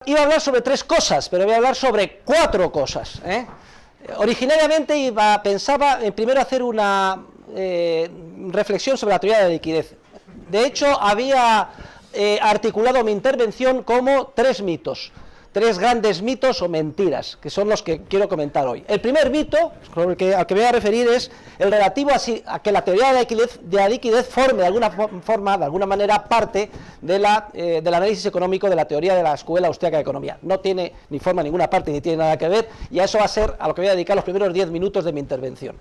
Iba a hablar sobre 3 cosas, pero voy a hablar sobre 4 cosas. Originariamente pensaba en primero hacer una reflexión sobre la teoría de la liquidez. De hecho, había articulado mi intervención como 3 mitos. 3 grandes mitos o mentiras, que son los que quiero comentar hoy. El primer mito, al que me voy a referir, es el relativo a que la teoría de la liquidez forme de alguna manera parte del análisis económico de la teoría de la Escuela Austríaca de Economía. No tiene ni forma ninguna parte, ni tiene nada que ver, y a eso va a ser a lo que voy a dedicar los primeros 10 minutos de mi intervención.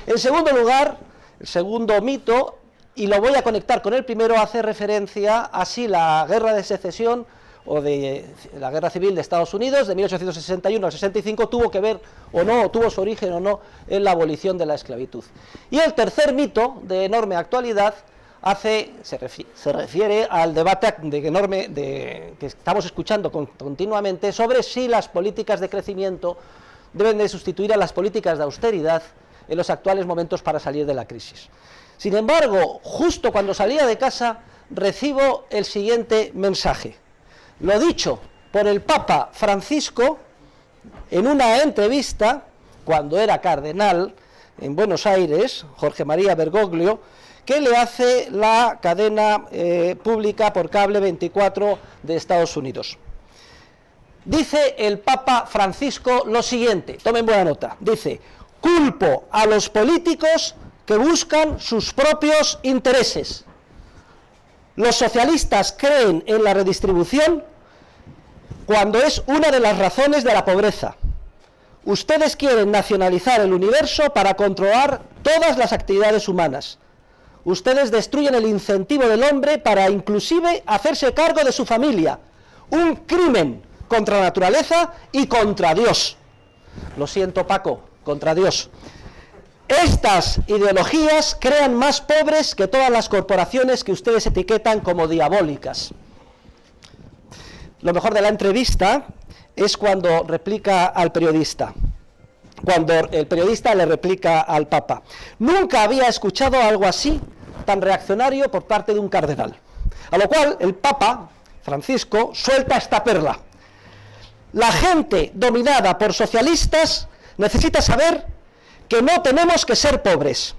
En segundo lugar, el segundo mito, y lo voy a conectar con el primero, hace referencia a si la guerra de secesión o de la guerra civil de Estados Unidos de 1861 al 65 tuvo que ver o no, tuvo su origen o no en la abolición de la esclavitud. Y el tercer mito, de enorme actualidad, se refiere al debate que estamos escuchando continuamente sobre si las políticas de crecimiento deben de sustituir a las políticas de austeridad en los actuales momentos para salir de la crisis. Sin embargo, justo cuando salía de casa, recibo el siguiente mensaje. Lo dicho por el Papa Francisco en una entrevista, cuando era cardenal, en Buenos Aires, Jorge María Bergoglio, que le hace la cadena pública por cable 24 de Estados Unidos. Dice el Papa Francisco lo siguiente, tomen buena nota, dice: culpo a los políticos que buscan sus propios intereses. Los socialistas creen en la redistribución cuando es una de las razones de la pobreza. Ustedes quieren nacionalizar el universo para controlar todas las actividades humanas. Ustedes destruyen el incentivo del hombre para inclusive hacerse cargo de su familia. Un crimen contra la naturaleza y contra Dios. Lo siento, Paco, contra Dios. Estas ideologías crean más pobres que todas las corporaciones que ustedes etiquetan como diabólicas. Lo mejor de la entrevista es cuando replica al periodista, cuando el periodista le replica al Papa. Nunca había escuchado algo así, tan reaccionario por parte de un cardenal. A lo cual el Papa Francisco suelta esta perla. La gente dominada por socialistas necesita saber que no tenemos que ser pobres.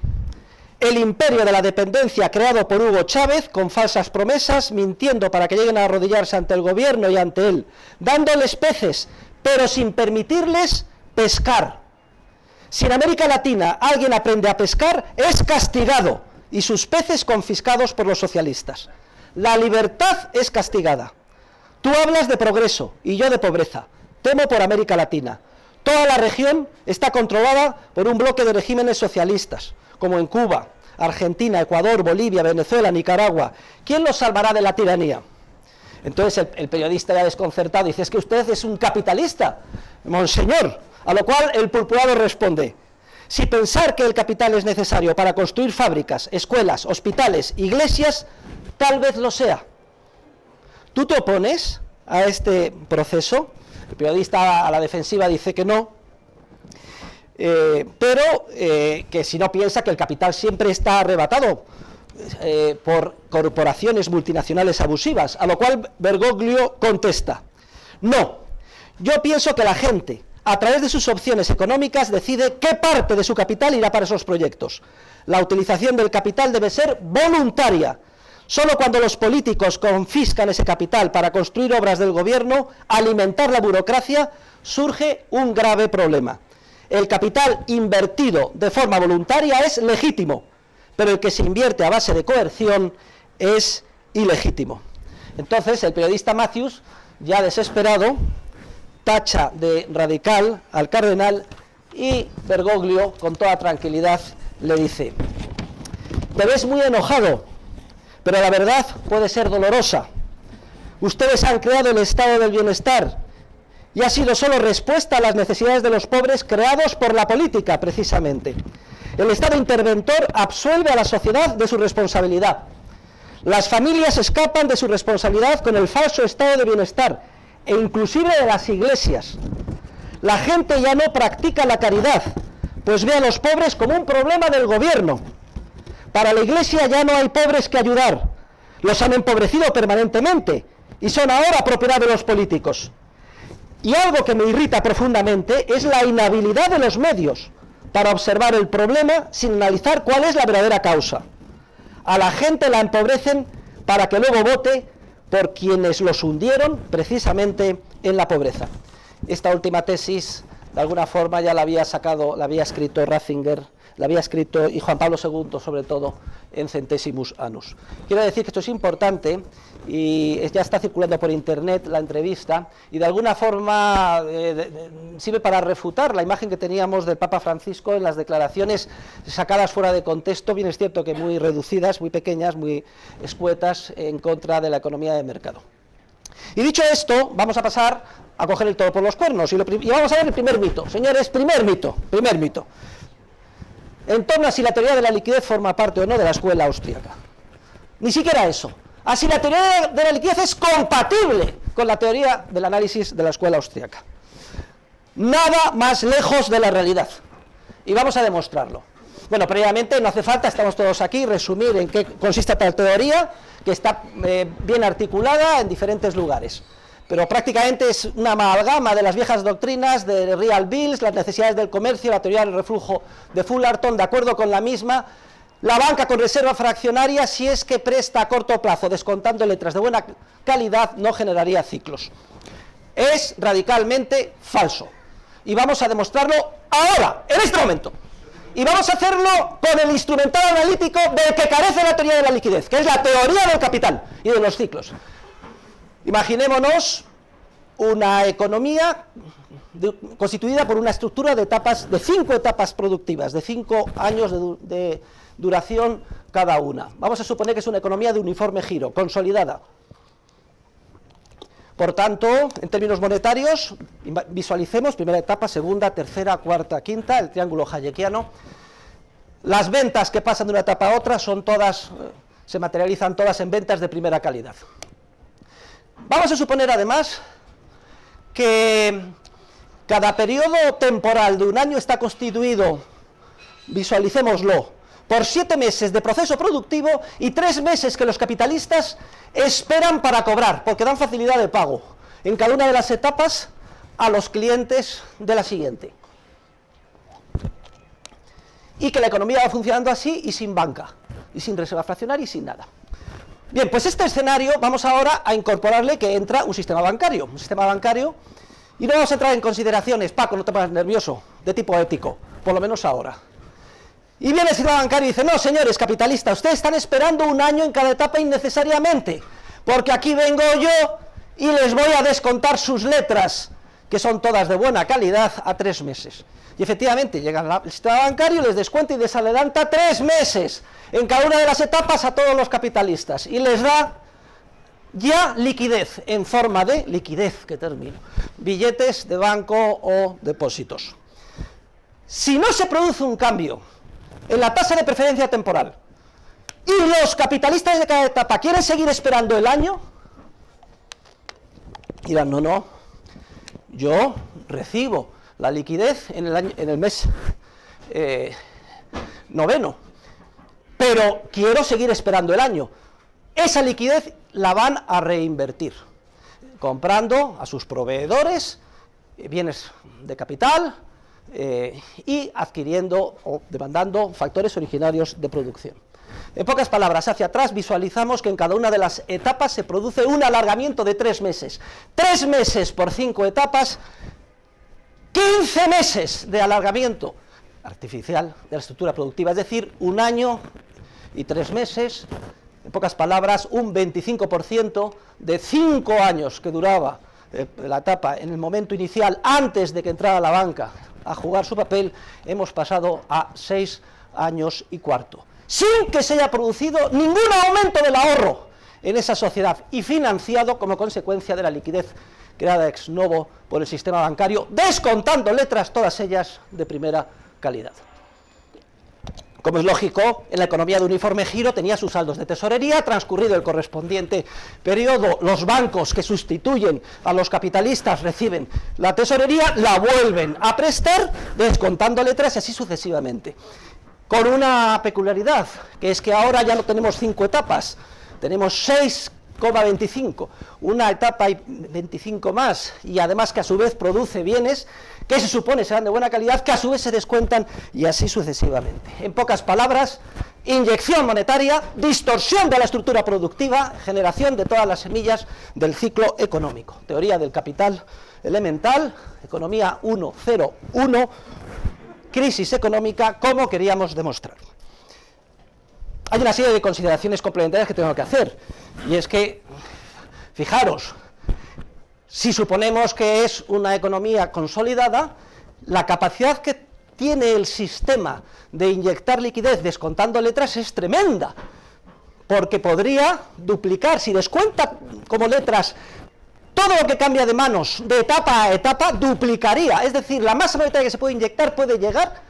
El imperio de la dependencia creado por Hugo Chávez, con falsas promesas, mintiendo para que lleguen a arrodillarse ante el gobierno y ante él, dándoles peces, pero sin permitirles pescar. Si en América Latina alguien aprende a pescar, es castigado, y sus peces confiscados por los socialistas. La libertad es castigada. Tú hablas de progreso, y yo de pobreza. Temo por América Latina. Toda la región está controlada por un bloque de regímenes socialistas, como en Cuba, Argentina, Ecuador, Bolivia, Venezuela, Nicaragua. ¿Quién los salvará de la tiranía? Entonces el periodista, ya desconcertado, dice: es que usted es un capitalista, monseñor. A lo cual el purpurado responde: si pensar que el capital es necesario para construir fábricas, escuelas, hospitales, iglesias, tal vez lo sea. ¿Tú te opones a este proceso? El periodista a la defensiva dice que no, pero que si no piensa que el capital siempre está arrebatado por corporaciones multinacionales abusivas, a lo cual Bergoglio contesta: no, yo pienso que la gente, a través de sus opciones económicas, decide qué parte de su capital irá para esos proyectos. La utilización del capital debe ser voluntaria. Solo cuando los políticos confiscan ese capital para construir obras del gobierno, alimentar la burocracia, surge un grave problema. El capital invertido de forma voluntaria es legítimo, pero el que se invierte a base de coerción es ilegítimo. Entonces el periodista Matthews, ya desesperado, tacha de radical al cardenal, y Bergoglio, con toda tranquilidad, le dice: te ves muy enojado, pero la verdad puede ser dolorosa. Ustedes han creado el estado del bienestar y ha sido solo respuesta a las necesidades de los pobres creados por la política, precisamente. El estado interventor absuelve a la sociedad de su responsabilidad. Las familias escapan de su responsabilidad con el falso estado de bienestar, e inclusive de las iglesias. La gente ya no practica la caridad, pues ve a los pobres como un problema del gobierno. Para la iglesia ya no hay pobres que ayudar, los han empobrecido permanentemente, y son ahora propiedad de los políticos. Y algo que me irrita profundamente es la inhabilidad de los medios para observar el problema sin analizar cuál es la verdadera causa. A la gente la empobrecen para que luego vote por quienes los hundieron precisamente en la pobreza. Esta última tesis, de alguna forma, ya la había escrito Ratzinger, la había escrito y Juan Pablo II, sobre todo, en Centesimus Annus. Quiero decir que esto es importante y ya está circulando por internet la entrevista y de alguna forma sirve para refutar la imagen que teníamos del Papa Francisco en las declaraciones sacadas fuera de contexto, bien es cierto que muy reducidas, muy pequeñas, muy escuetas, en contra de la economía de mercado. Y dicho esto, vamos a pasar a coger el toro por los cuernos y vamos a ver el primer mito. Señores, primer mito. En torno a si la teoría de la liquidez forma parte o no de la escuela austríaca. Ni siquiera eso. A si la teoría de la liquidez es compatible con la teoría del análisis de la escuela austríaca. Nada más lejos de la realidad. Y vamos a demostrarlo. Bueno, previamente no hace falta, estamos todos aquí, resumir en qué consiste tal teoría, que está bien articulada en diferentes lugares. Pero prácticamente es una amalgama de las viejas doctrinas de Real Bills, las necesidades del comercio, la teoría del reflujo de Fullerton, de acuerdo con la misma, la banca con reserva fraccionaria, si es que presta a corto plazo, descontando letras de buena calidad, no generaría ciclos. Es radicalmente falso. Y vamos a demostrarlo ahora, en este momento. Y vamos a hacerlo con el instrumental analítico del que carece la teoría de la liquidez, que es la teoría del capital y de los ciclos. Imaginémonos una economía constituida por una estructura de etapas, de 5 etapas productivas, de 5 años de duración cada una. Vamos a suponer que es una economía de uniforme giro, consolidada. Por tanto, en términos monetarios, visualicemos primera etapa, segunda, tercera, cuarta, quinta, el triángulo hayekiano. Las ventas que pasan de una etapa a otra son todas, se materializan todas en ventas de primera calidad. Vamos a suponer además que cada periodo temporal de un año está constituido, visualicémoslo, por 7 meses de proceso productivo y 3 meses que los capitalistas esperan para cobrar, porque dan facilidad de pago en cada una de las etapas a los clientes de la siguiente. Y que la economía va funcionando así y sin banca, y sin reserva fraccionaria y sin nada. Bien, pues este escenario vamos ahora a incorporarle que entra un sistema bancario, y no vamos a entrar en consideraciones, Paco, no te pongas nervioso, de tipo ético, por lo menos ahora. Y viene el sistema bancario y dice, no, señores capitalistas, ustedes están esperando un año en cada etapa innecesariamente, porque aquí vengo yo y les voy a descontar sus letras, que son todas de buena calidad, a 3 meses. Y efectivamente llega el sistema bancario, les descuenta y les adelanta 3 meses en cada una de las etapas a todos los capitalistas y les da ya liquidez en forma de billetes de banco o depósitos. Si no se produce un cambio en la tasa de preferencia temporal y los capitalistas de cada etapa quieren seguir esperando el año, dirán, no, yo recibo la liquidez en el mes noveno, pero quiero seguir esperando el año. Esa liquidez la van a reinvertir, comprando a sus proveedores bienes de capital y adquiriendo o demandando factores originarios de producción. En pocas palabras, hacia atrás visualizamos que en cada una de las etapas se produce un alargamiento de 3 meses. 3 meses por 5 etapas, 15 meses de alargamiento artificial de la estructura productiva, es decir, 1 año y 3 meses, en pocas palabras, un 25% de 5 años que duraba la etapa en el momento inicial, antes de que entrara la banca a jugar su papel, hemos pasado a 6 años y cuarto, sin que se haya producido ningún aumento del ahorro en esa sociedad y financiado como consecuencia de la liquidez creada ex novo por el sistema bancario, descontando letras, todas ellas de primera calidad. Como es lógico, en la economía de uniforme giro tenía sus saldos de tesorería, transcurrido el correspondiente periodo, los bancos que sustituyen a los capitalistas reciben la tesorería, la vuelven a prestar, descontando letras y así sucesivamente. Con una peculiaridad, que es que ahora ya no tenemos 5 etapas, tenemos 6 25, una etapa y 25 más, y además que a su vez produce bienes que se supone serán de buena calidad, que a su vez se descuentan, y así sucesivamente. En pocas palabras, inyección monetaria, distorsión de la estructura productiva, generación de todas las semillas del ciclo económico. Teoría del capital elemental, economía 1.0.1, crisis económica, como queríamos demostrar. Hay una serie de consideraciones complementarias que tengo que hacer, y es que, fijaros, si suponemos que es una economía consolidada, la capacidad que tiene el sistema de inyectar liquidez descontando letras es tremenda, porque podría duplicar, si descuenta como letras todo lo que cambia de manos de etapa a etapa, duplicaría, es decir, la masa monetaria que se puede inyectar puede llegar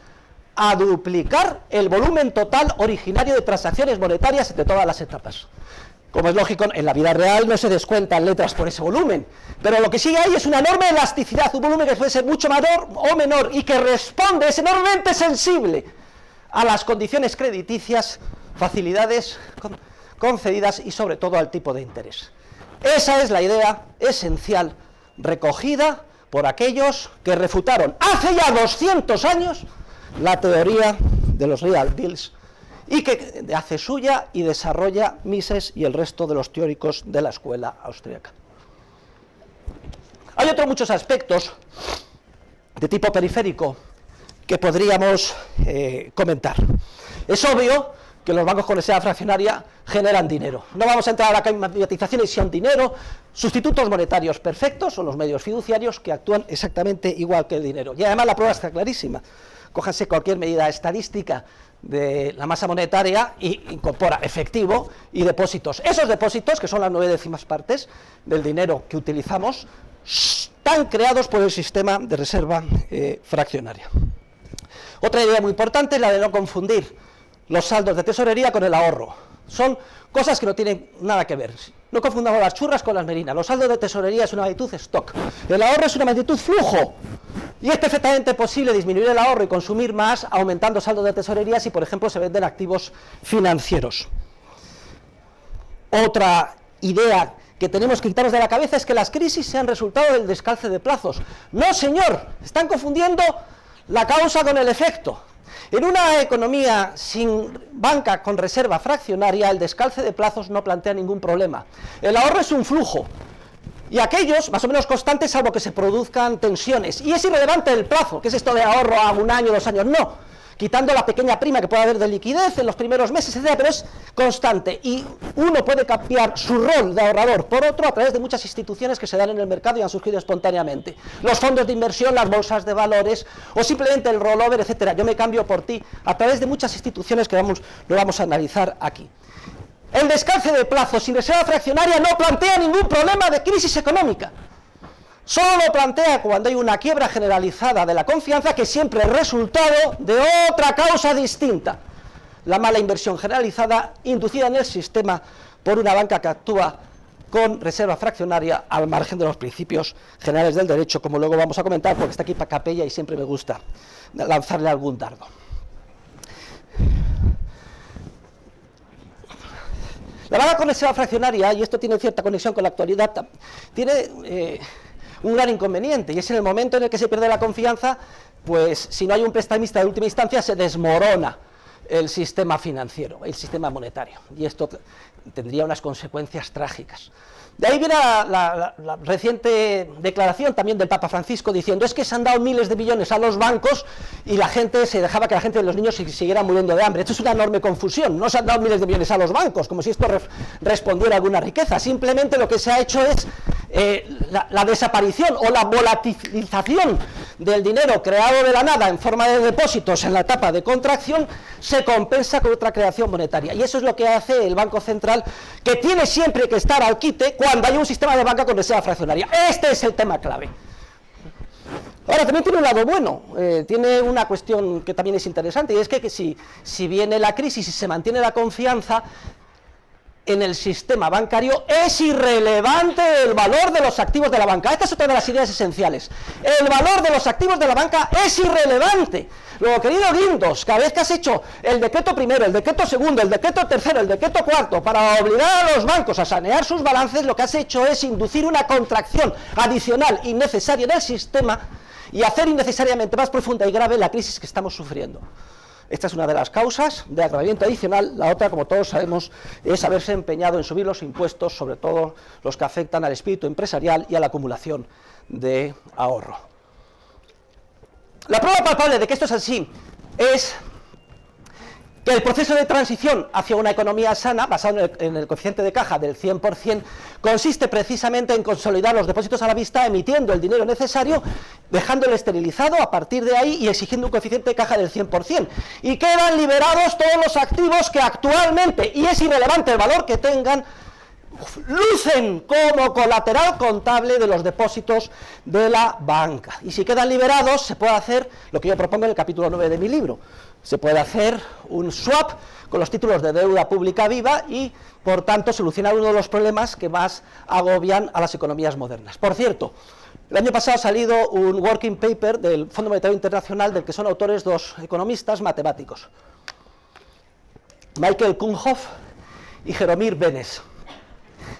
a duplicar el volumen total originario de transacciones monetarias de todas las etapas. Como es lógico, en la vida real no se descuentan letras por ese volumen, pero lo que sí hay es una enorme elasticidad, un volumen que puede ser mucho mayor o menor y que responde, es enormemente sensible a las condiciones crediticias, facilidades concedidas y sobre todo al tipo de interés. Esa es la idea esencial recogida por aquellos que refutaron hace ya 200 años la teoría de los real deals y que hace suya y desarrolla Mises y el resto de los teóricos de la escuela austríaca. Hay otros muchos aspectos de tipo periférico que podríamos comentar. Es obvio que los bancos con reserva fraccionaria generan dinero. No vamos a entrar a la privatización y son dinero, sustitutos monetarios perfectos son los medios fiduciarios que actúan exactamente igual que el dinero. Y además la prueba está clarísima. Cójanse cualquier medida estadística de la masa monetaria y incorpora efectivo y depósitos. Esos depósitos, que son las 9/10 partes del dinero que utilizamos, están creados por el sistema de reserva fraccionaria. Otra idea muy importante es la de no confundir los saldos de tesorería con el ahorro. Son cosas que no tienen nada que ver. No confundamos las churras con las merinas. Los saldos de tesorería es una magnitud stock. El ahorro es una magnitud flujo. Y es perfectamente posible disminuir el ahorro y consumir más aumentando saldos de tesorería si, por ejemplo, se venden activos financieros. Otra idea que tenemos que quitarnos de la cabeza es que las crisis sean resultado del descalce de plazos. No, señor, están confundiendo la causa con el efecto. En una economía sin banca con reserva fraccionaria, el descalce de plazos no plantea ningún problema. El ahorro es un flujo, y aquellos más o menos constantes, salvo que se produzcan tensiones. Y es irrelevante el plazo, que es esto de ahorro a 1 año, 2 años, no. Quitando la pequeña prima que puede haber de liquidez en los primeros meses, etcétera, pero es constante. Y uno puede cambiar su rol de ahorrador por otro a través de muchas instituciones que se dan en el mercado y han surgido espontáneamente. Los fondos de inversión, las bolsas de valores o simplemente el rollover, etcétera. Yo me cambio por ti a través de muchas instituciones que lo vamos a analizar aquí. El descalce de plazos sin reserva fraccionaria no plantea ningún problema de crisis económica. Solo lo plantea cuando hay una quiebra generalizada de la confianza que siempre es resultado de otra causa distinta. La mala inversión generalizada inducida en el sistema por una banca que actúa con reserva fraccionaria al margen de los principios generales del derecho, como luego vamos a comentar, porque está aquí para Capella y siempre me gusta lanzarle algún dardo. La banca con reserva fraccionaria, y esto tiene cierta conexión con la actualidad, tiene un gran inconveniente, y es en el momento en el que se pierde la confianza, pues si no hay un prestamista de última instancia se desmorona el sistema financiero, el sistema monetario, y esto tendría unas consecuencias trágicas. De ahí viene la reciente declaración también del Papa Francisco diciendo es que se han dado miles de millones a los bancos y la gente se dejaba que la gente de los niños siguiera muriendo de hambre. Esto es una enorme confusión, no se han dado miles de millones a los bancos, como si esto respondiera a alguna riqueza, simplemente lo que se ha hecho es la desaparición o la volatilización del dinero creado de la nada en forma de depósitos en la etapa de contracción, se compensa con otra creación monetaria, y eso es lo que hace el Banco Central, que tiene siempre que estar al quite cuando hay un sistema de banca con reserva fraccionaria. Este es el tema clave. Ahora, también tiene un lado bueno, tiene una cuestión que también es interesante, y es que si viene la crisis y se mantiene la confianza, en el sistema bancario, es irrelevante el valor de los activos de la banca. Esta es otra de las ideas esenciales. El valor de los activos de la banca es irrelevante. Luego, querido Guindos, cada vez que has hecho el decreto primero, el decreto segundo, el decreto tercero, el decreto cuarto, para obligar a los bancos a sanear sus balances, lo que has hecho es inducir una contracción adicional innecesaria del sistema y hacer innecesariamente más profunda y grave la crisis que estamos sufriendo. Esta es una de las causas de agravamiento adicional. La otra, como todos sabemos, es haberse empeñado en subir los impuestos, sobre todo los que afectan al espíritu empresarial y a la acumulación de ahorro. La prueba palpable de que esto es así es que el proceso de transición hacia una economía sana, basado en el coeficiente de caja del 100%, consiste precisamente en consolidar los depósitos a la vista, emitiendo el dinero necesario, dejándolo esterilizado a partir de ahí y exigiendo un coeficiente de caja del 100%. Y quedan liberados todos los activos que actualmente, y es irrelevante el valor que tengan, lucen como colateral contable de los depósitos de la banca. Y si quedan liberados, se puede hacer lo que yo propongo en el capítulo 9 de mi libro. Se puede hacer un swap con los títulos de deuda pública viva y, por tanto, solucionar uno de los problemas que más agobian a las economías modernas. Por cierto, el año pasado ha salido un working paper del Fondo Monetario Internacional del que son autores dos economistas matemáticos, Michael Kuhnhoff y Jaromír Benes.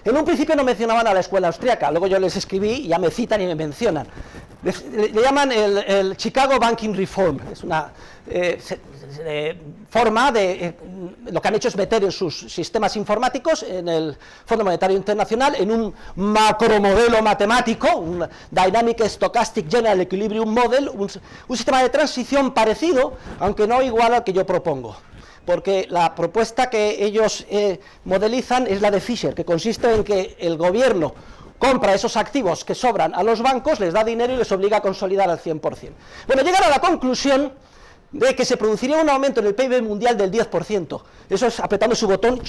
En un principio no mencionaban a la escuela austriaca, luego yo les escribí y ya me citan y me mencionan. Le llaman el Chicago Banking Reform, es una forma de... lo que han hecho es meter en sus sistemas informáticos, en el Fondo Monetario Internacional, en un macromodelo matemático, un Dynamic Stochastic General Equilibrium Model, un sistema de transición parecido, aunque no igual al que yo propongo. Porque la propuesta que ellos modelizan es la de Fisher, que consiste en que el gobierno compra esos activos que sobran a los bancos, les da dinero y les obliga a consolidar al 100%. Bueno, llegan a la conclusión de que se produciría un aumento en el PIB mundial del 10%. Eso es apretando su botón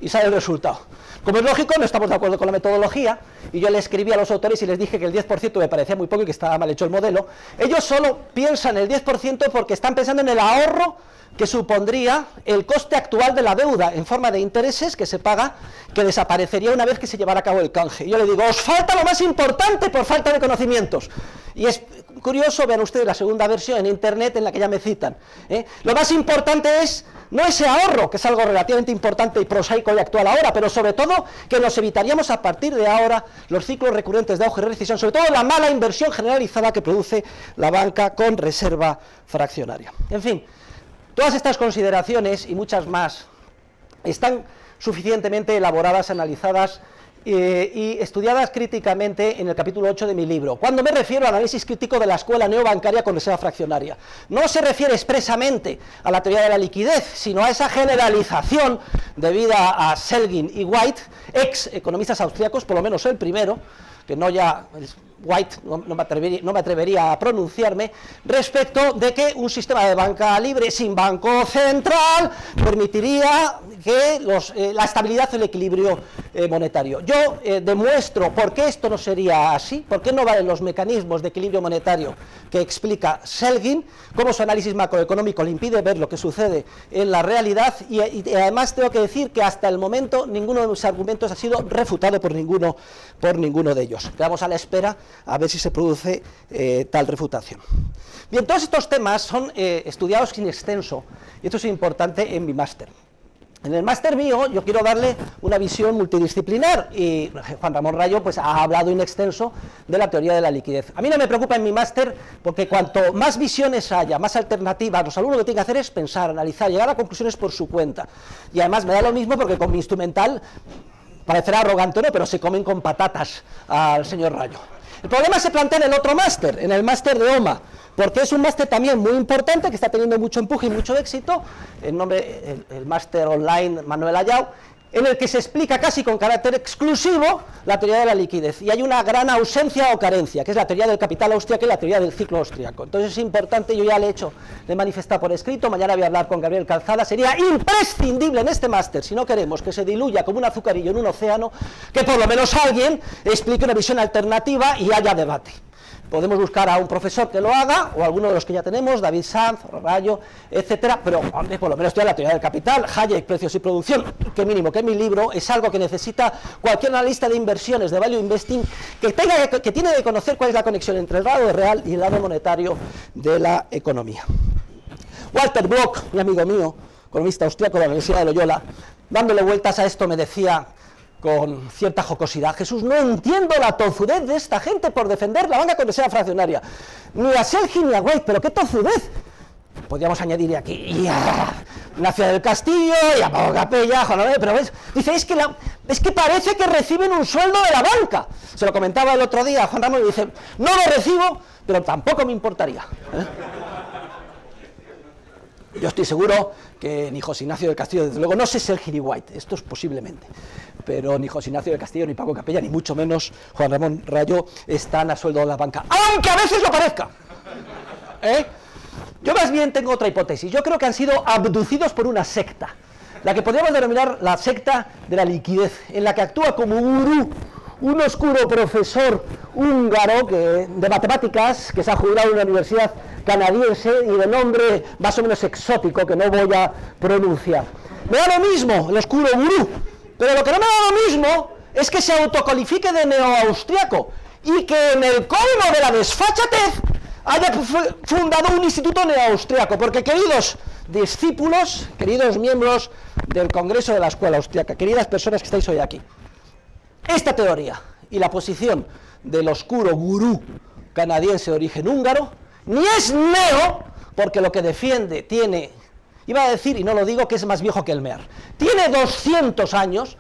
y sale el resultado. Como es lógico, no estamos de acuerdo con la metodología, y yo le escribí a los autores y les dije que el 10% me parecía muy poco y que estaba mal hecho el modelo. Ellos solo piensan el 10% porque están pensando en el ahorro que supondría el coste actual de la deuda en forma de intereses que se paga, que desaparecería una vez que se llevara a cabo el canje. Yo le digo, os falta lo más importante por falta de conocimientos. Y es curioso, vean ustedes la segunda versión en internet en la que ya me citan. Lo más importante es no ese ahorro, que es algo relativamente importante y prosaico y actual ahora, pero sobre todo que nos evitaríamos a partir de ahora los ciclos recurrentes de auge y recesión, sobre todo la mala inversión generalizada que produce la banca con reserva fraccionaria. En fin, todas estas consideraciones y muchas más están suficientemente elaboradas, analizadas y estudiadas críticamente en el capítulo 8 de mi libro. Cuando me refiero al análisis crítico de la escuela neobancaria con reserva fraccionaria, no se refiere expresamente a la teoría de la liquidez, sino a esa generalización debida a Selgin y White, ex economistas austríacos, por lo menos el primero, que no ya... White, no me atrevería a pronunciarme, respecto de que un sistema de banca libre sin banco central permitiría que la estabilidad del equilibrio monetario. Yo demuestro por qué esto no sería así, por qué no valen los mecanismos de equilibrio monetario que explica Selgin, cómo su análisis macroeconómico le impide ver lo que sucede en la realidad, y además tengo que decir que hasta el momento ninguno de mis argumentos ha sido refutado por ninguno de ellos. Quedamos a la espera a ver si se produce tal refutación. Bien, todos estos temas son estudiados in extenso, y esto es importante en mi máster. En el máster mío yo quiero darle una visión multidisciplinar, y Juan Ramón Rayo pues ha hablado in extenso de la teoría de la liquidez. A mí no me preocupa en mi máster, porque cuanto más visiones haya, más alternativas, los alumnos lo que tienen que hacer es pensar, analizar, llegar a conclusiones por su cuenta. Y además me da lo mismo porque con mi instrumental parecerá arrogante, ¿no?, pero se comen con patatas al señor Rayo. El problema se plantea en el otro máster, en el máster de OMA, porque es un máster también muy importante, que está teniendo mucho empuje y mucho éxito, el máster online Manuel Ayau, en el que se explica casi con carácter exclusivo la teoría de la liquidez, y hay una gran ausencia o carencia, que es la teoría del capital austríaco y la teoría del ciclo austríaco. Entonces es importante, yo ya le he manifestado por escrito, mañana voy a hablar con Gabriel Calzada, sería imprescindible en este máster, si no queremos que se diluya como un azucarillo en un océano, que por lo menos alguien explique una visión alternativa y haya debate. Podemos buscar a un profesor que lo haga, o alguno de los que ya tenemos, David Sanz, Rayo, etcétera, pero hombre, por lo menos estudiar la teoría del capital, Hayek, precios y producción, que mínimo, que mi libro es algo que necesita cualquier analista de inversiones, de value investing, que tiene que conocer cuál es la conexión entre el lado real y el lado monetario de la economía. Walter Block, mi amigo mío, economista austríaco de la Universidad de Loyola, dándole vueltas a esto me decía con cierta jocosidad: Jesús, no entiendo la tozudez de esta gente por defender la banca comercial fraccionaria, ni a Selgin ni a White, pero qué tozudez. Podríamos añadir aquí, y a Ignacio del Castillo, y a Paco Capella, Juan Manuel, pero ves, dice, es que parece que reciben un sueldo de la banca. Se lo comentaba el otro día a Juan Ramón y dice, no lo recibo, pero tampoco me importaría. Yo estoy seguro que ni José Ignacio del Castillo, desde luego, no sé si el Giri White, esto es posiblemente, pero ni José Ignacio del Castillo, ni Paco Capella, ni mucho menos Juan Ramón Rayo están a sueldo de la banca, aunque a veces lo parezca. Yo más bien tengo otra hipótesis. Yo creo que han sido abducidos por una secta, la que podríamos denominar la secta de la liquidez, en la que actúa como un gurú, un oscuro profesor húngaro de matemáticas que se ha jubilado en una universidad canadiense y de nombre más o menos exótico que no voy a pronunciar. Me da lo mismo el oscuro gurú, pero lo que no me da lo mismo es que se autocalifique de neoaustriaco y que en el colmo de la desfachatez haya fundado un instituto neoaustriaco, porque queridos discípulos, queridos miembros del Congreso de la Escuela Austriaca, queridas personas que estáis hoy aquí, esta teoría y la posición del oscuro gurú canadiense de origen húngaro ni es neo, porque lo que defiende tiene, iba a decir, y no lo digo, que es más viejo que el MER, tiene 200 años,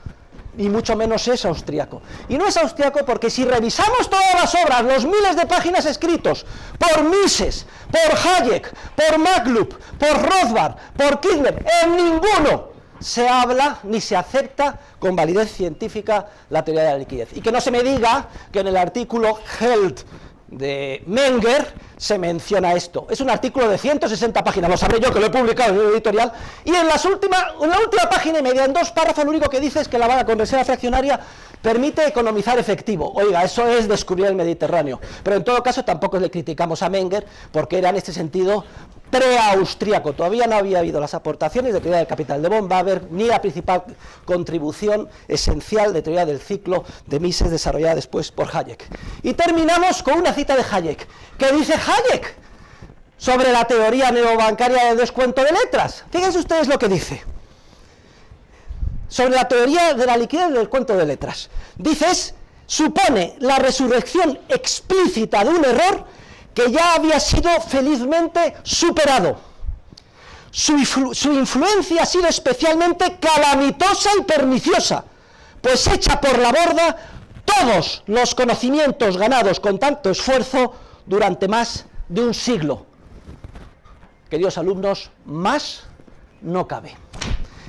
y mucho menos es austriaco. Y no es austriaco porque si revisamos todas las obras, los miles de páginas escritos por Mises, por Hayek, por MacLuhan, por Rothbard, por Kirchner, en ninguno se habla ni se acepta con validez científica la teoría de la liquidez. Y que no se me diga que en el artículo Held de Menger se menciona esto. Es un artículo de 160 páginas, lo sabré yo que lo he publicado en el editorial, y en la última página y media, en 2 párrafos, lo único que dice es que la banca con reserva fraccionaria permite economizar efectivo. Oiga, eso es descubrir el Mediterráneo. Pero en todo caso tampoco le criticamos a Menger, porque era en este sentido pre-austríaco. Todavía no había habido las aportaciones de teoría del capital de Bonn, va a haber ni la principal contribución esencial de teoría del ciclo de Mises desarrollada después por Hayek. Y terminamos con una cita de Hayek. ¿Qué dice Hayek sobre la teoría neobancaria del descuento de letras? Fíjense ustedes lo que dice sobre la teoría de la liquidez del descuento de letras. Dice, supone la resurrección explícita de un error que ya había sido felizmente superado. Su influencia ha sido especialmente calamitosa y perniciosa, pues echa por la borda todos los conocimientos ganados con tanto esfuerzo durante más de un siglo. Queridos alumnos, más no cabe.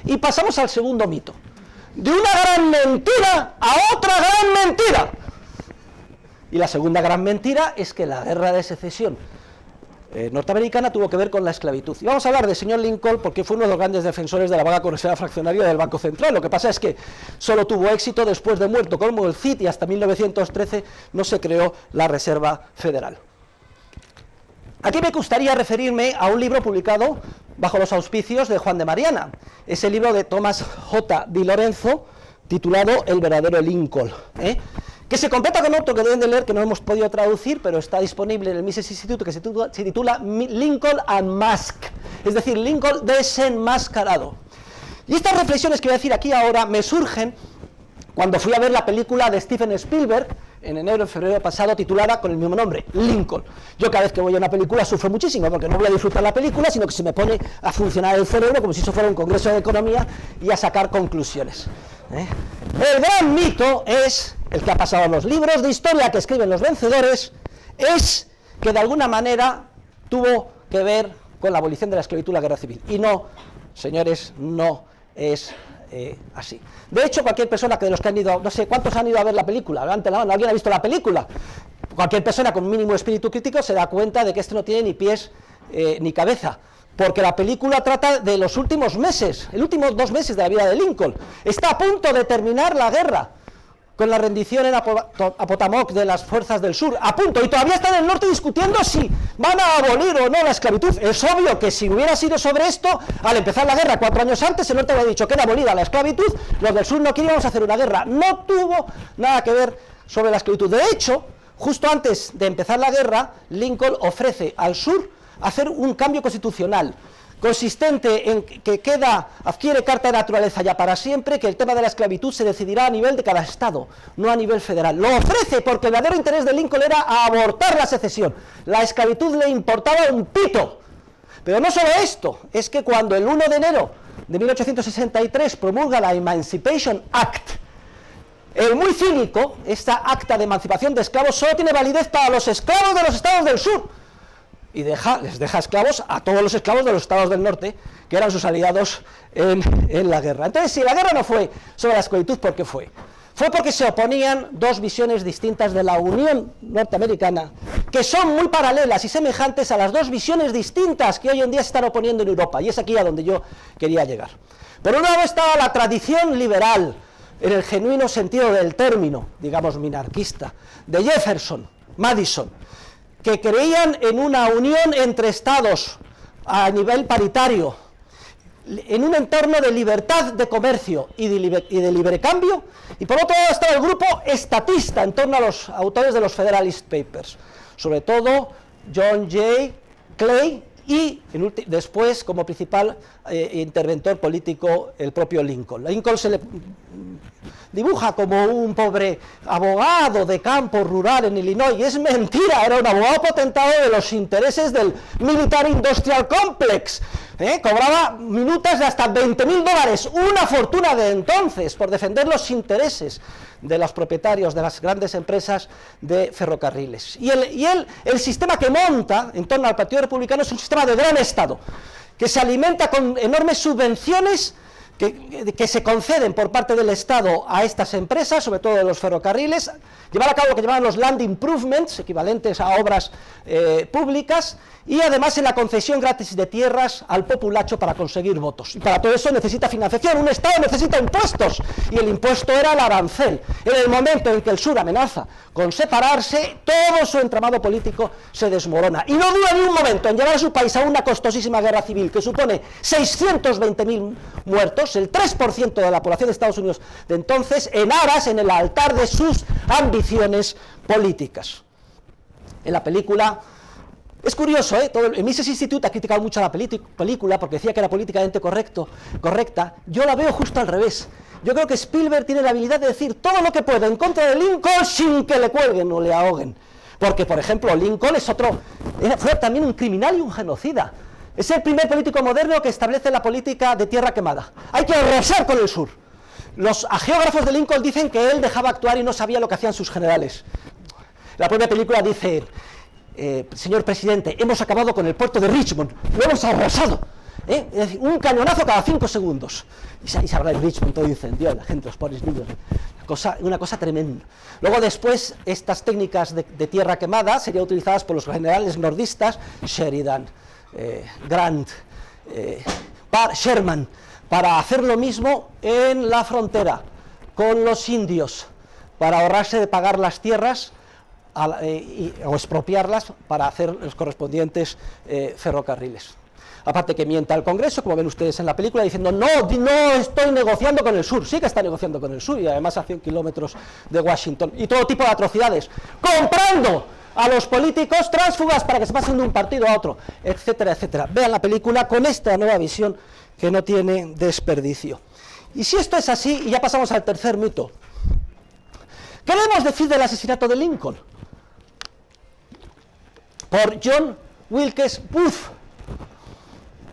Y pasamos al segundo mito. De una gran mentira a otra gran mentira. Y la segunda gran mentira es que la guerra de secesión norteamericana tuvo que ver con la esclavitud. Y vamos a hablar del señor Lincoln porque fue uno de los grandes defensores de la banca con reserva fraccionaria del Banco Central. Lo que pasa es que solo tuvo éxito después de muerto como el Cid, y hasta 1913 no se creó la Reserva Federal. Aquí me gustaría referirme a un libro publicado bajo los auspicios de Juan de Mariana. Es el libro de Thomas J. Di Lorenzo, titulado El verdadero Lincoln, que se completa con otro que deben de leer, que no hemos podido traducir, pero está disponible en el Mises Institute, que se titula Lincoln Unmasked, es decir, Lincoln desenmascarado. Y estas reflexiones que voy a decir aquí ahora me surgen cuando fui a ver la película de Steven Spielberg, en enero, en febrero pasado, titulada con el mismo nombre, Lincoln. Yo cada vez que voy a una película sufro muchísimo, porque no voy a disfrutar la película, sino que se me pone a funcionar el cerebro como si eso fuera un congreso de economía y a sacar conclusiones. El gran mito es, el que ha pasado en los libros de historia que escriben los vencedores, es que de alguna manera tuvo que ver con la abolición de la esclavitud y la guerra civil. Y no, señores, no es así. De hecho, cualquier persona que de los que han ido, no sé, ¿cuántos han ido a ver la película? Levanten la mano, ¿alguien ha visto la película? Cualquier persona con mínimo espíritu crítico se da cuenta de que esto no tiene ni pies ni cabeza, porque la película trata de los últimos meses, el último 2 meses de la vida de Lincoln. Está a punto de terminar la guerra con la rendición en Appomattox de las fuerzas del sur, a punto, y todavía están en el norte discutiendo si van a abolir o no la esclavitud. Es obvio que si hubiera sido sobre esto, al empezar la guerra 4 años antes, el norte había dicho que era abolida la esclavitud, los del sur no queríamos hacer una guerra. No tuvo nada que ver sobre la esclavitud. De hecho, justo antes de empezar la guerra, Lincoln ofrece al sur hacer un cambio constitucional, consistente en que adquiere carta de naturaleza ya para siempre, que el tema de la esclavitud se decidirá a nivel de cada estado, no a nivel federal. Lo ofrece porque el verdadero interés de Lincoln era abortar la secesión. La esclavitud le importaba un pito. Pero no solo esto, es que cuando el 1 de enero de 1863 promulga la Emancipation Act, el muy cínico, esta acta de emancipación de esclavos solo tiene validez para los esclavos de los estados del sur, y les deja esclavos a todos los esclavos de los estados del norte, que eran sus aliados en la guerra. Entonces, si la guerra no fue sobre la esclavitud, ¿por qué fue? Fue porque se oponían dos visiones distintas de la Unión Norteamericana, que son muy paralelas y semejantes a las dos visiones distintas que hoy en día se están oponiendo en Europa, y es aquí a donde yo quería llegar. Por un lado estaba la tradición liberal, en el genuino sentido del término, digamos minarquista, de Jefferson, Madison, que creían en una unión entre estados a nivel paritario, en un entorno de libertad de comercio y de libre cambio, y por otro lado estaba el grupo estatista en torno a los autores de los Federalist Papers, sobre todo John Jay Clay y después como principal interventor político el propio Lincoln. Lincoln se le dibuja como un pobre abogado de campo rural en Illinois, y es mentira, era un abogado potentado de los intereses del Military Industrial Complex, cobraba minutas de hasta $20.000, una fortuna de entonces, por defender los intereses de los propietarios de las grandes empresas de ferrocarriles. Y el sistema que monta en torno al Partido Republicano es un sistema de gran Estado, que se alimenta con enormes subvenciones que se conceden por parte del Estado a estas empresas, sobre todo de los ferrocarriles, llevar a cabo lo que llaman los land improvements, equivalentes a obras públicas, y además en la concesión gratis de tierras al populacho para conseguir votos. Y para todo eso necesita financiación, un Estado necesita impuestos, y el impuesto era el arancel. En el momento en que el sur amenaza con separarse, todo su entramado político se desmorona. Y no dura ni un momento en llevar a su país a una costosísima guerra civil que supone 620.000 muertos, el 3% de la población de Estados Unidos de entonces, en aras, en el altar de sus ambiciones políticas. En la película, es curioso, el Mises Institute ha criticado mucho la película porque decía que era políticamente correcta. Yo la veo justo al revés. Yo creo que Spielberg tiene la habilidad de decir todo lo que puede en contra de Lincoln sin que le cuelguen o le ahoguen. Porque, por ejemplo, Lincoln fue también un criminal y un genocida. Es el primer político moderno que establece la política de tierra quemada. Hay que arrasar con el sur. Los geógrafos de Lincoln dicen que él dejaba actuar y no sabía lo que hacían sus generales. La propia película dice, señor presidente, hemos acabado con el puerto de Richmond, lo hemos arrasado. Es decir, un cañonazo cada 5 segundos. Y se habla de Richmond, todo incendiado, la gente, los pobres niños. Una cosa tremenda. Luego después, estas técnicas de tierra quemada serían utilizadas por los generales nordistas, Sheridan, Grant, Sherman, para hacer lo mismo en la frontera con los indios, para ahorrarse de pagar las tierras o expropiarlas para hacer los correspondientes ferrocarriles. Aparte que mienta al Congreso, como ven ustedes en la película, diciendo no estoy negociando con el sur. Sí que está negociando con el sur, y además a 100 kilómetros de Washington, y todo tipo de atrocidades, comprando a los políticos tránsfugas para que se pasen de un partido a otro, etcétera, etcétera. Vean la película con esta nueva visión que no tiene desperdicio. Y si esto es así, y ya pasamos al tercer mito, ¿qué debemos decir del asesinato de Lincoln? Por John Wilkes Booth,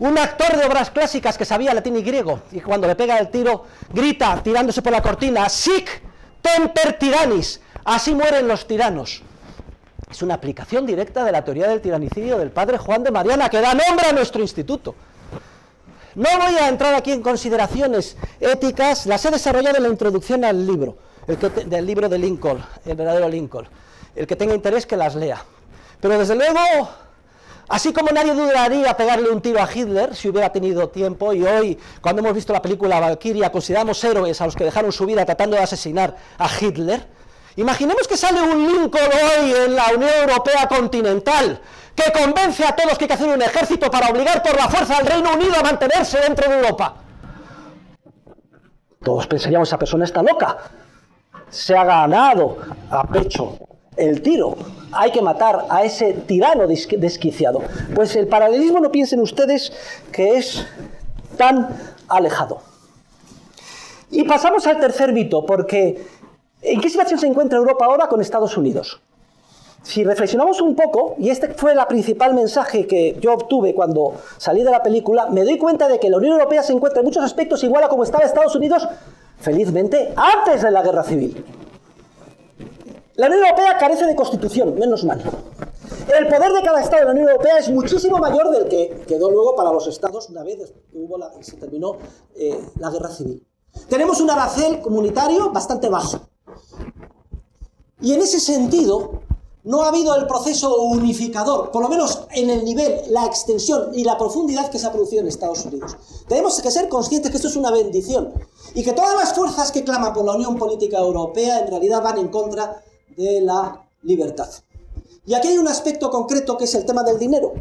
un actor de obras clásicas que sabía latín y griego, y cuando le pega el tiro grita, tirándose por la cortina, sic temper tyrannis, así mueren los tiranos. Es una aplicación directa de la teoría del tiranicidio del padre Juan de Mariana, que da nombre a nuestro instituto. No voy a entrar aquí en consideraciones éticas, las he desarrollado en la introducción al libro, del libro de Lincoln, el verdadero Lincoln. El que tenga interés que las lea. Pero desde luego Así como nadie dudaría pegarle un tiro a Hitler si hubiera tenido tiempo, y hoy, cuando hemos visto la película Valkyria, consideramos héroes a los que dejaron su vida tratando de asesinar a Hitler, imaginemos que sale un Lincoln hoy en la Unión Europea continental, que convence a todos que hay que hacer un ejército para obligar por la fuerza al Reino Unido a mantenerse dentro de Europa. Todos pensaríamos, esa persona está loca, se ha ganado a pecho el tiro, hay que matar a ese tirano desquiciado. Pues el paralelismo, no piensen ustedes que es tan alejado. Y pasamos al tercer mito, porque ¿en qué situación se encuentra Europa ahora con Estados Unidos? Si reflexionamos un poco, y este fue el principal mensaje que yo obtuve cuando salí de la película, me doy cuenta de que la Unión Europea se encuentra en muchos aspectos igual a como estaba Estados Unidos, felizmente, antes de la Guerra Civil. La Unión Europea carece de constitución, menos mal. El poder de cada Estado de la Unión Europea es muchísimo mayor del que quedó luego para los Estados una vez que se terminó la Guerra Civil. Tenemos un arancel comunitario bastante bajo. Y en ese sentido, no ha habido el proceso unificador, por lo menos en el nivel, la extensión y la profundidad que se ha producido en Estados Unidos. Tenemos que ser conscientes que esto es una bendición y que todas las fuerzas que claman por la Unión Política Europea en realidad van en contra de la libertad. Y aquí hay un aspecto concreto que es el tema del dinero,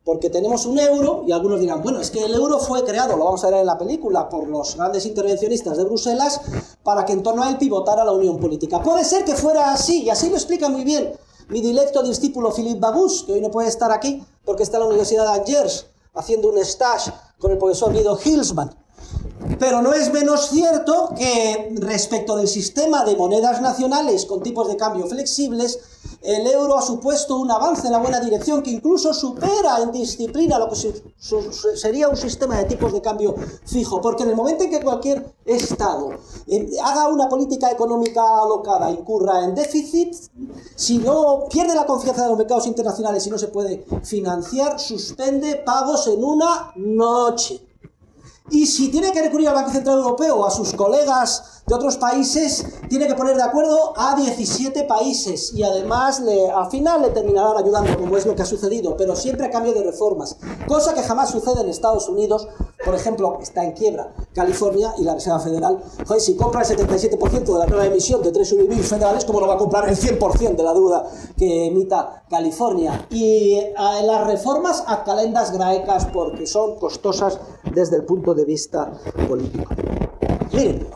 porque tenemos un euro y algunos dirán, bueno, es que el euro fue creado, lo vamos a ver en la película, por los grandes intervencionistas de Bruselas para que en torno a él pivotara la unión política. Puede ser que fuera así, y así lo explica muy bien mi directo discípulo Philippe Babus, que hoy no puede estar aquí porque está en la Universidad de Angers haciendo un stage con el profesor Guido Hülsmann. Pero no es menos cierto que respecto del sistema de monedas nacionales con tipos de cambio flexibles, el euro ha supuesto un avance en la buena dirección que incluso supera en disciplina lo que sería un sistema de tipos de cambio fijo, porque en el momento en que cualquier Estado haga una política económica alocada, incurra en déficit, si no pierde la confianza de los mercados internacionales y no se puede financiar, suspende pagos en una noche. Y si tiene que recurrir al Banco Central Europeo o a sus colegas de otros países, tiene que poner de acuerdo a 17 países y además al final le terminarán ayudando, como es lo que ha sucedido, pero siempre a cambio de reformas, cosa que jamás sucede en Estados Unidos. Por ejemplo, está en quiebra California y la Reserva Federal. Joder, si compra el 77% de la nueva emisión de Treasury Bills federales, ¿cómo no va a comprar el 100% de la deuda que emita California? Y las reformas a calendas graecas porque son costosas desde el punto de vista político. Miren,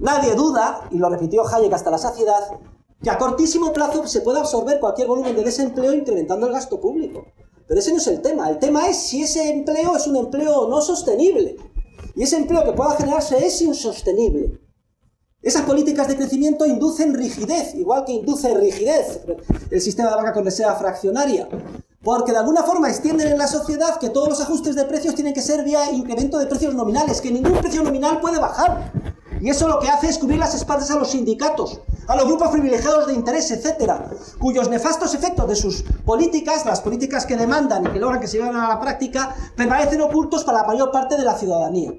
nadie duda, y lo repitió Hayek hasta la saciedad, que a cortísimo plazo se puede absorber cualquier volumen de desempleo incrementando el gasto público. Pero ese no es el tema. El tema es si ese empleo es un empleo no sostenible. Y ese empleo que pueda generarse es insostenible. Esas políticas de crecimiento inducen rigidez, igual que induce rigidez el sistema de banca con reserva fraccionaria. Porque de alguna forma extienden en la sociedad que todos los ajustes de precios tienen que ser vía incremento de precios nominales, que ningún precio nominal puede bajar. Y eso lo que hace es cubrir las espaldas a los sindicatos, a los grupos privilegiados de interés, etcétera, cuyos nefastos efectos de sus políticas, las políticas que demandan y que logran que se lleven a la práctica, permanecen ocultos para la mayor parte de la ciudadanía.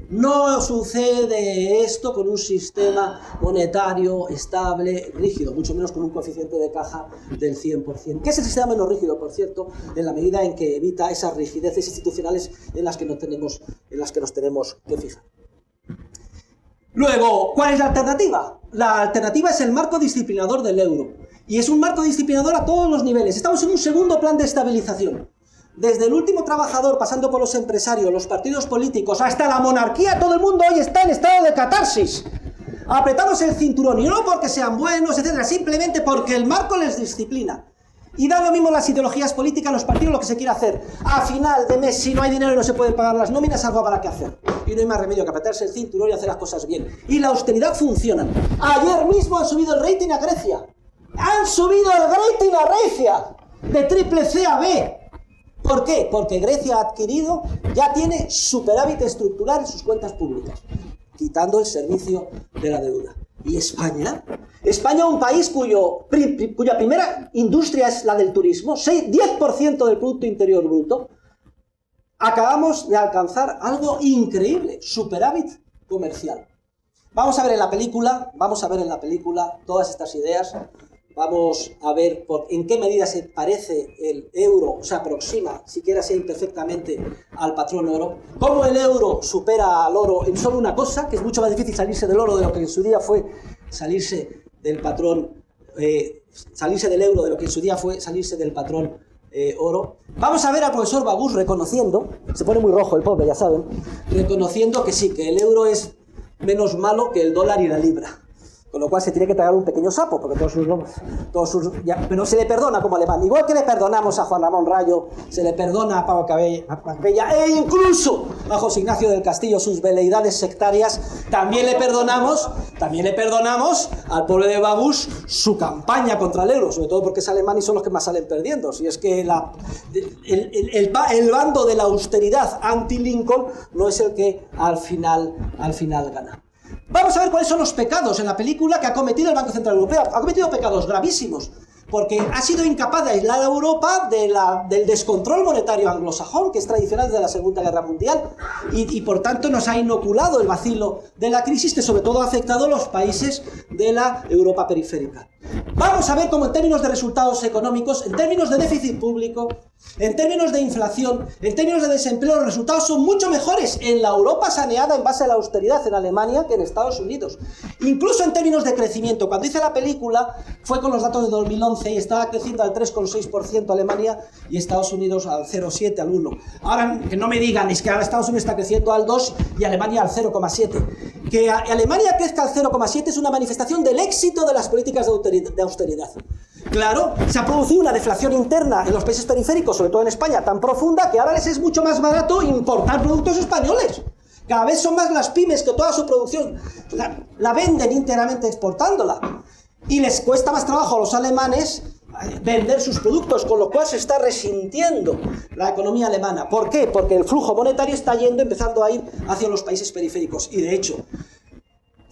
No sucede esto con un sistema monetario estable, rígido, mucho menos con un coeficiente de caja del 100%, que es el sistema menos rígido, por cierto, en la medida en que evita esas rigideces institucionales en las que nos tenemos que fijar. Luego, ¿cuál es la alternativa? La alternativa es el marco disciplinador del euro, y es un marco disciplinador a todos los niveles. Estamos en un segundo plan de estabilización. Desde el último trabajador, pasando por los empresarios, los partidos políticos, hasta la monarquía, todo el mundo hoy está en estado de catarsis, apretándose el cinturón, y no porque sean buenos, etcétera, simplemente porque el marco les disciplina. Y da lo mismo las ideologías políticas, los partidos, lo que se quiera hacer. A final de mes, si no hay dinero y no se pueden pagar las nóminas, algo habrá que hacer. Y no hay más remedio que apretarse el cinturón y hacer las cosas bien. Y la austeridad funciona. Ayer mismo han subido el rating a Grecia. Han subido el rating a Grecia. De triple C a B. ¿Por qué? Porque Grecia ha adquirido, ya tiene superávit estructural en sus cuentas públicas, quitando el servicio de la deuda. ¿Y España? España, un país cuya primera industria es la del turismo, 10% del Producto Interior Bruto, acabamos de alcanzar algo increíble, superávit comercial. Vamos a ver en la película todas estas ideas. Vamos a ver en qué medida se parece el euro, o se aproxima, siquiera sea imperfectamente, al patrón oro. Cómo el euro supera al oro en solo una cosa, que es mucho más difícil salirse del oro de lo que en su día fue salirse del patrón, salirse del euro de lo que en su día fue salirse del patrón oro. Vamos a ver al profesor Bagus reconociendo, se pone muy rojo el pobre, ya saben, reconociendo que sí, que el euro es menos malo que el dólar y la libra. Con lo cual se tiene que tragar un pequeño sapo, porque pero se le perdona como alemán. Igual que le perdonamos a Juan Ramón Rayo, se le perdona a Pablo Cabella, e incluso a José Ignacio del Castillo sus veleidades sectarias, también le perdonamos al pueblo de Bagus su campaña contra el euro, sobre todo porque es alemán y son los que más salen perdiendo. Si es que el bando de la austeridad anti-Lincoln no es el que al final gana. Vamos a ver cuáles son los pecados en la película que ha cometido el Banco Central Europeo. Ha cometido pecados gravísimos, porque ha sido incapaz de aislar a Europa del descontrol monetario anglosajón, que es tradicional desde la Segunda Guerra Mundial, y por tanto nos ha inoculado el vacilo de la crisis, que sobre todo ha afectado a los países de la Europa periférica. Vamos a ver cómo en términos de resultados económicos, en términos de déficit público, en términos de inflación, en términos de desempleo, los resultados son mucho mejores en la Europa saneada en base a la austeridad en Alemania que en Estados Unidos. Incluso en términos de crecimiento. Cuando hice la película fue con los datos de 2011 y estaba creciendo al 3,6% Alemania y Estados Unidos al 0,7%, al 1%. Ahora que no me digan, es que ahora Estados Unidos está creciendo al 2% y Alemania al 0,7%. Que Alemania crezca al 0,7% es una manifestación del éxito de las políticas de austeridad. Claro, se ha producido una deflación interna en los países periféricos, sobre todo en España, tan profunda que ahora les es mucho más barato importar productos españoles. Cada vez son más las pymes que toda su producción la venden íntegramente exportándola. Y les cuesta más trabajo a los alemanes vender sus productos, con lo cual se está resintiendo la economía alemana. ¿Por qué? Porque el flujo monetario está empezando a ir hacia los países periféricos. Y de hecho,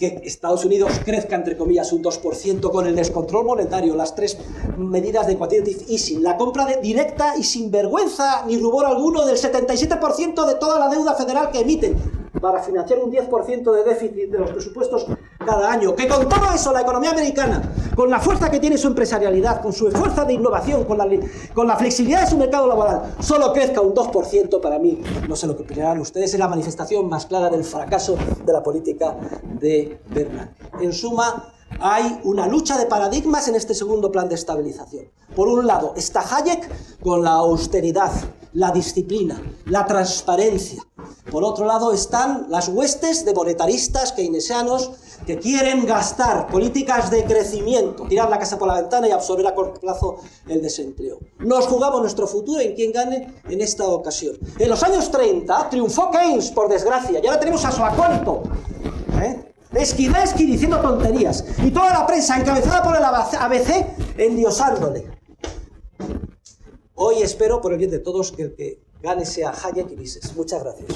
que Estados Unidos crezca, entre comillas, un 2% con el descontrol monetario, las 3 medidas de quantitative easing, la compra directa y sin vergüenza ni rubor alguno del 77% de toda la deuda federal que emiten para financiar un 10% de déficit de los presupuestos cada año. Que con todo eso la economía americana, con la fuerza que tiene su empresarialidad, con su fuerza de innovación, con la flexibilidad de su mercado laboral, solo crezca un 2%, para mí, no sé lo que opinarán ustedes, es la manifestación más clara del fracaso de la política de Bernanke. En suma, hay una lucha de paradigmas en este segundo plan de estabilización. Por un lado está Hayek con la austeridad, la disciplina, la transparencia. Por otro lado están las huestes de monetaristas keynesianos que quieren gastar políticas de crecimiento, tirar la casa por la ventana y absorber a corto plazo el desempleo. Nos jugamos nuestro futuro en quien gane en esta ocasión. En los años 30 triunfó Keynes, por desgracia, y ahora tenemos a su acólito, Esquidesky diciendo tonterías, y toda la prensa encabezada por el ABC endiosándole. Hoy espero, por el bien de todos, que el que gane sea Hayek y Mises. Muchas gracias.